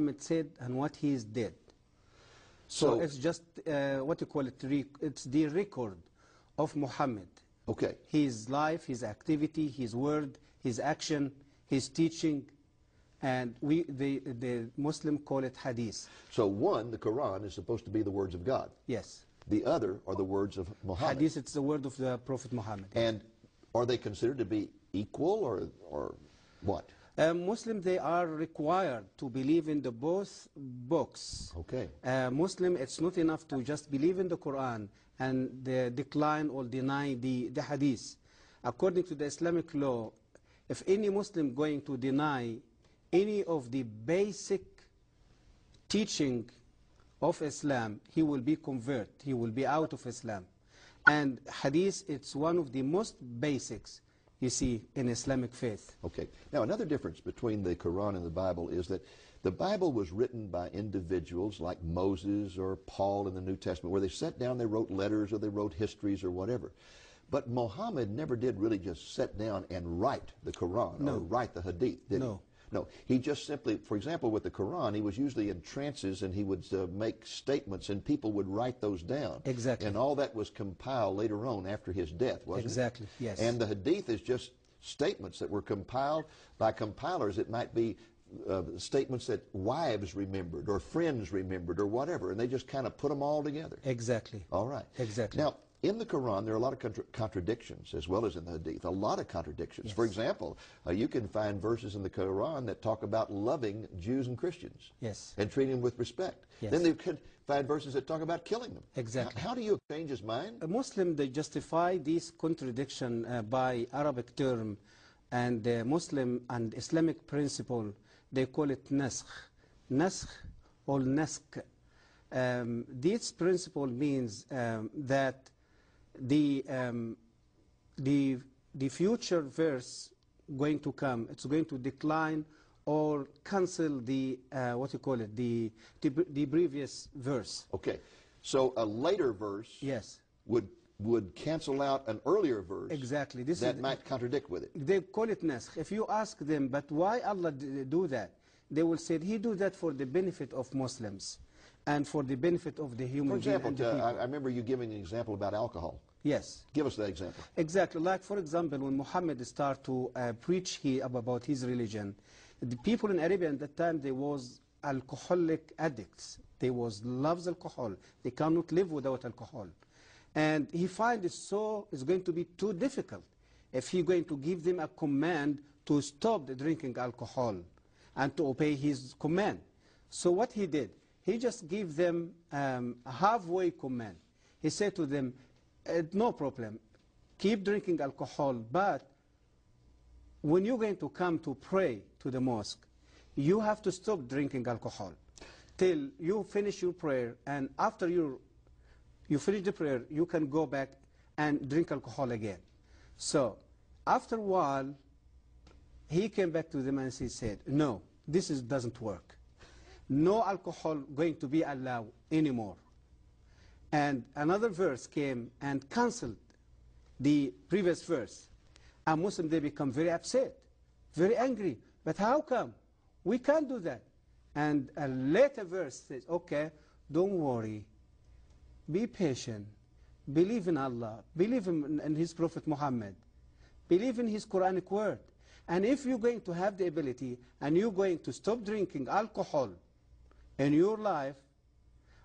Muhammad said and what he did. So it's just, what you call it, it's the record of Muhammad. Okay. His life, his activity, his word, his action, his teaching, and the Muslim call it hadith. So one, the Quran, is supposed to be the words of God. Yes. The other are the words of Muhammad. Hadith, it's the word of the Prophet Muhammad. And are they considered to be equal or what? Muslim, they are required to believe in the both books. Okay. Muslim, it's not enough to just believe in the Quran and decline or deny the hadith. According to the Islamic law, if any Muslim going to deny any of the basic teaching of Islam, he will be convert. He will be out of Islam. And hadith, it's one of the most basics you see in Islamic faith. Okay. Now, another difference between the Quran and the Bible is that the Bible was written by individuals like Moses or Paul in the New Testament, where they sat down, they wrote letters or they wrote histories or whatever. But Muhammad never did really just sit down and write the Quran or write the Hadith, did he? No, he just simply, for example, with the Quran, he was usually in trances and he would make statements and people would write those down. Exactly. And all that was compiled later on after his death, wasn't it? Exactly, yes. And the Hadith is just statements that were compiled by compilers. It might be statements that wives remembered or friends remembered or whatever, and they just kind of put them all together. Exactly. All right. Exactly. Now, in the Quran, there are a lot of contradictions, as well as in the Hadith, a lot of contradictions. Yes. For example, you can find verses in the Quran that talk about loving Jews and Christians. Yes. And treating them with respect. Yes. Then you can find verses that talk about killing them. Exactly. How do you change his mind? A Muslim, they justify this contradiction by Arabic term, and Muslim and Islamic principle, they call it naskh. Naskh or naskh. This principle means that the future verse going to come, it's going to decline or cancel the what you call it, the previous verse. Okay, so a later verse, yes, would cancel out an earlier verse. Exactly. That might contradict with it. They call it naskh. If you ask them, but why Allah do that? They will say He do that for the benefit of Muslims and for the benefit of the human being. For example, I remember you giving an example about alcohol. Yes. Give us that example. Exactly. Like, for example, when Muhammad started to preach about his religion, the people in Arabia at that time, they was alcoholic addicts. They loves alcohol. They cannot live without alcohol. And he finds it's going to be too difficult if he's going to give them a command to stop drinking alcohol and to obey his command. So what he did, he just gave them a halfway command. He said to them, no problem, keep drinking alcohol, but when you're going to come to pray to the mosque, you have to stop drinking alcohol till you finish your prayer, and after you finish the prayer, you can go back and drink alcohol again. So after a while, he came back to them and he said, no, this doesn't work. No alcohol going to be allowed anymore. And another verse came and cancelled the previous verse. And Muslims, they become very upset, very angry. But how come? We can't do that. And a later verse says, okay, don't worry. Be patient. Believe in Allah. Believe in His Prophet Muhammad. Believe in His Quranic word. And if you're going to have the ability and you're going to stop drinking alcohol in your life,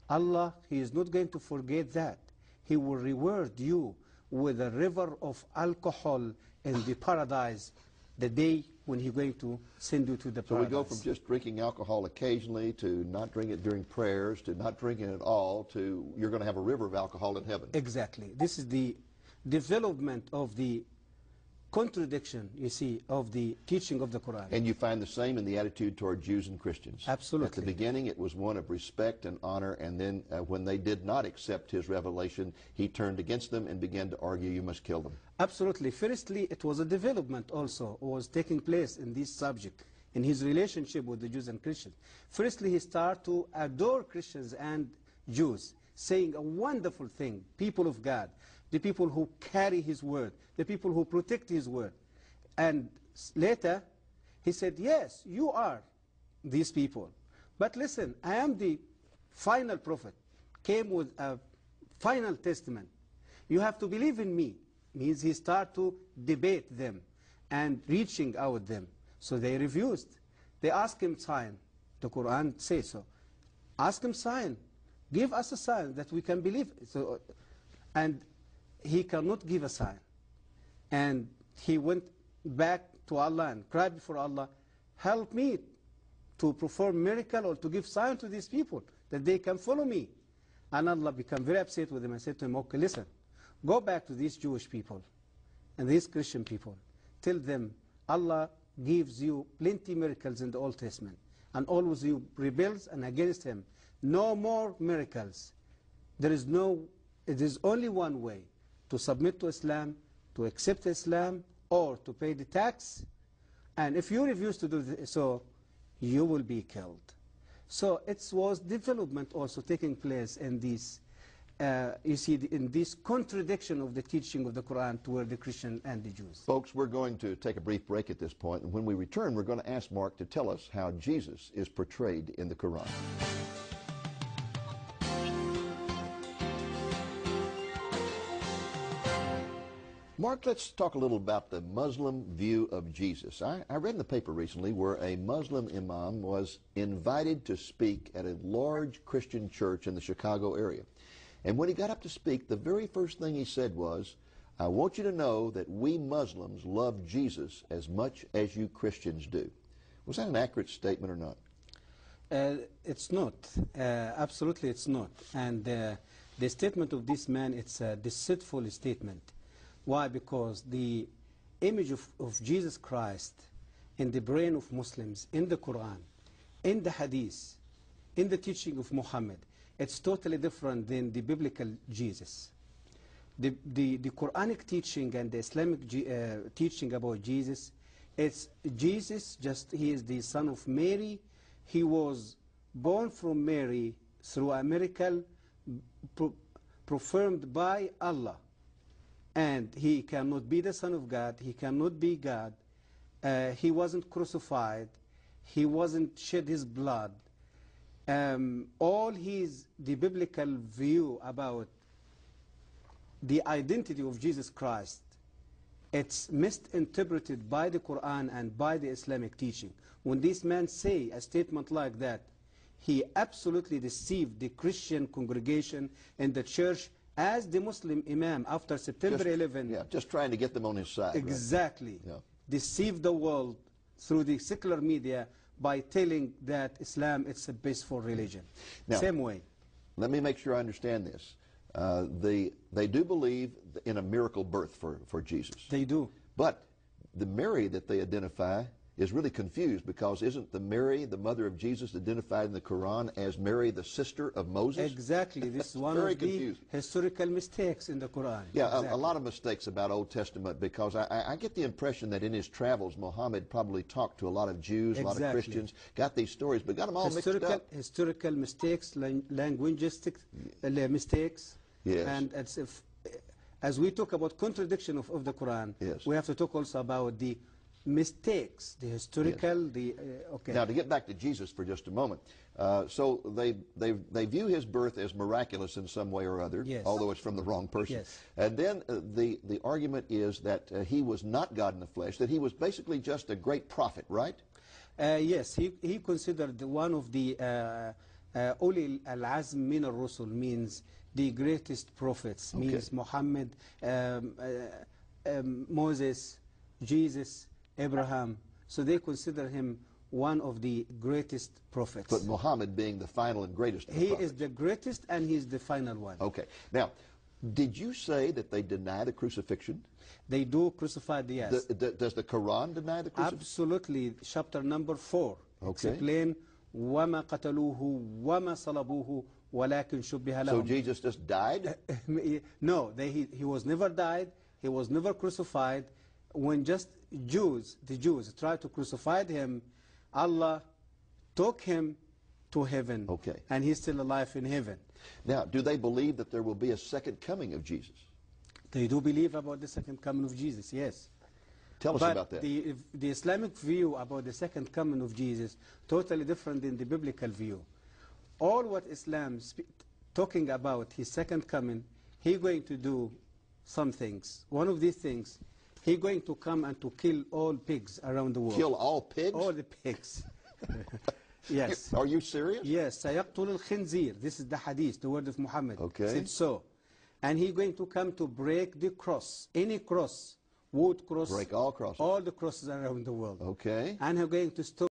Allah, He is not going to forget that. He will reward you with a river of alcohol in the paradise the day when He's going to send you to the paradise. So we go from just drinking alcohol occasionally to not drinking it during prayers to not drinking it at all to you're going to have a river of alcohol in heaven. Exactly. This is the development of the contradiction, you see, of the teaching of the Quran. And you find the same in the attitude toward Jews and Christians. Absolutely. At the beginning, it was one of respect and honor, and then when they did not accept His revelation, He turned against them and began to argue, you must kill them. Absolutely. Firstly, it was a development also was taking place in this subject, in His relationship with the Jews and Christians. Firstly, He started to adore Christians and Jews, saying a wonderful thing, people of God, the people who carry His word, the people who protect His word. And later, He said, yes, you are these people. But listen, I am the final prophet, came with a final testament. You have to believe in me. Means he started to debate them and reaching out them. So they refused. They asked him sign. The Quran says so. Ask him sign. Give us a sign that we can believe. So, and he cannot give a sign. And he went back to Allah and cried before Allah, help me to perform miracle or to give sign to these people that they can follow me. And Allah became very upset with him and said to him, okay, listen, go back to these Jewish people and these Christian people. Tell them Allah gives you plenty miracles in the Old Testament, and always you rebels and against him. No more miracles. It is only one way to submit to Islam, to accept Islam, or to pay the tax. And if you refuse to do so, you will be killed. So it was development also taking place in this, you see, in this contradiction of the teaching of the Quran toward the Christian and the Jews. Folks, we're going to take a brief break at this point, and when we return, we're going to ask Mark to tell us how Jesus is portrayed in the Quran. Mark, let's talk a little about the Muslim view of Jesus. I read in the paper recently where a Muslim imam was invited to speak at a large Christian church in the Chicago area. And when he got up to speak, the very first thing he said was, I want you to know that we Muslims love Jesus as much as you Christians do. Was that an accurate statement or not? It's not. Absolutely it's not. And the statement of this man, it's a deceitful statement. Why? Because the image of Jesus Christ in the brain of Muslims, in the Quran, in the Hadith, in the teaching of Muhammad, it's totally different than the biblical Jesus. The Quranic teaching and the Islamic teaching about Jesus, it's Jesus, just he is the son of Mary. He was born from Mary through a miracle performed by Allah. And he cannot be the Son of God. He cannot be God. He wasn't crucified. He wasn't shed his blood. All the biblical view about the identity of Jesus Christ, it's misinterpreted by the Quran and by the Islamic teaching. When this man say a statement like that, he absolutely deceived the Christian congregation and the church as the Muslim Imam after September 11. Yeah, just trying to get them on his side. Exactly. Right? Yeah. Deceive the world through the secular media by telling that Islam is a peaceful religion. Now, same way. Let me make sure I understand this. They do believe in a miracle birth for Jesus. They do. But the Mary that they identify is really confused, because isn't the Mary, the mother of Jesus, identified in the Quran as Mary, the sister of Moses? Exactly. This is one of the historical mistakes in the Quran. Yeah, exactly. a lot of mistakes about Old Testament, because I get the impression that in his travels, Muhammad probably talked to a lot of Jews, a lot of Christians, got these stories, but got them all mixed up. Historical mistakes, linguistic mistakes. Yes. And as we talk about contradiction of the Quran, yes, we have to talk also about the mistakes, the historical, yes, okay. Now, to get back to Jesus for just a moment, so they view his birth as miraculous in some way or other, yes, although it's from the wrong person. Yes. And then the argument is that he was not God in the flesh, that he was basically just a great prophet, right? Yes, he considered one of the Uli al-Azm min al-Rusul, means the greatest prophets, okay, means Muhammad, Moses, Jesus, Abraham. So they consider him one of the greatest prophets. But Muhammad being the final and greatest of the He prophets. is the greatest and he is the final one. Okay. Now, did you say that they deny the crucifixion? They do crucify the yes. Does the Quran deny the crucifixion? Absolutely. Chapter number 4. Okay. Explain وَمَا قَتَلُوهُ وَمَا صَلَبُوهُ وَلَكِنْ شُبِّهَ لَهُم. So Jesus just died? No, he was never died. He was never crucified. When just the Jews tried to crucify him, Allah took him to heaven. Okay. And he's still alive in heaven. Now, do they believe that there will be a second coming of Jesus? They do believe about the second coming of Jesus, yes. Tell us about that. The Islamic view about the second coming of Jesus, totally different than the biblical view. All what Islam talking about his second coming, he going to do some things. One of these things, he going to come and to kill all pigs around the world. Kill all pigs? All the pigs. Yes. Are you serious? Yes. سيقتل الخنزير. This is the hadith, the word of Muhammad. Okay. Said so. And he going to come to break the cross. Any cross. Wood cross. Break all crosses. All the crosses around the world. Okay. And he's going to stop